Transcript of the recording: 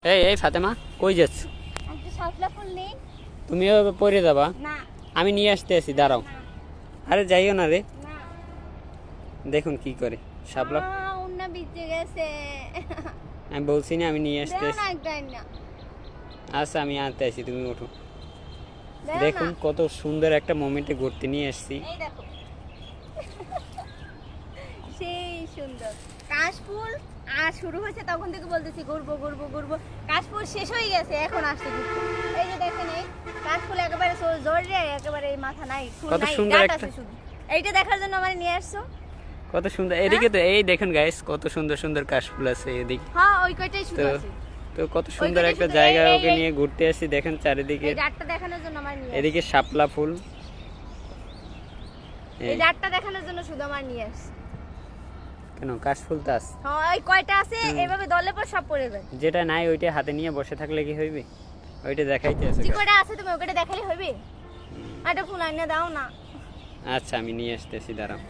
এই ফাতেমা কই যাচ্ছ? একটা শাপলা ফুল নেই? তুমি এভাবে পড়ে যাবা। না আমি নিয়ে আসতে আছি, দাঁড়াও। আরে যাইও না রে, না দেখুন কি করে শাপলা। উন্না ভিজে গেছে। আমি বলছি না আমি নিয়ে আসতে দেও আছি। না একটাই না, আচ্ছা আমি আনতে আসি, তুমি ওঠো। দেও দেখুন না। কত সুন্দর একটা মোমেন্টে ঘুরতে নিয়ে আসছি। এই দেখো সেই সুন্দর কাশফুল আর শুরু হয়েছে তখন থেকে বলতেছি ঘুরবো ঘুরবো ঘুরবো, কাশফুল শেষ হয়ে গেছে এখন আসছে ঘুরতে। এই যে দেখেন এই কাশফুল একেবারে জোরে একেবারে এই মাথা নাই, ফুল কত নাই, সুন্দর ডাঁট একটা। আছে শুধু। এইটা দেখার জন্য আমার নিয়ে আসছো? কত সুন্দর এদিকে তো, এই দেখুন গাইস কত সুন্দর সুন্দর কাশফুল আছে এদিকে। হ্যাঁ ওই কয়টাই শুধু তো আছে। তো কত সুন্দর কয়টা একটা শুধু, জায়গা এই, ওকে এই, নিয়ে ঘুরতে আসছি। দেখেন চারিদিকে, এই ডাঁটটা দেখানোর জন্য আমার নিয়ে আসছে। এদিকে শাপলা ফুল। এই ডাঁটটা দেখানোর জন্য শুধু আমার নিয়ে আসছে। কেন কাশফুল তো আছে, হ্যাঁ ওই কয়টা আছে এভাবে দলে পর সব পড়ে যায়। যেটা নাই ওইটা হাতে নিয়ে বসে থাকলে কি হইবে? ওইটা দেখাইতে আছে। যে কয়টা আছে তুমি ওইটা দেখাই হবে। একটা ফুল আইনা দাও না। আচ্ছা আমি নিয়ে আসতেছি, দাঁড়াও।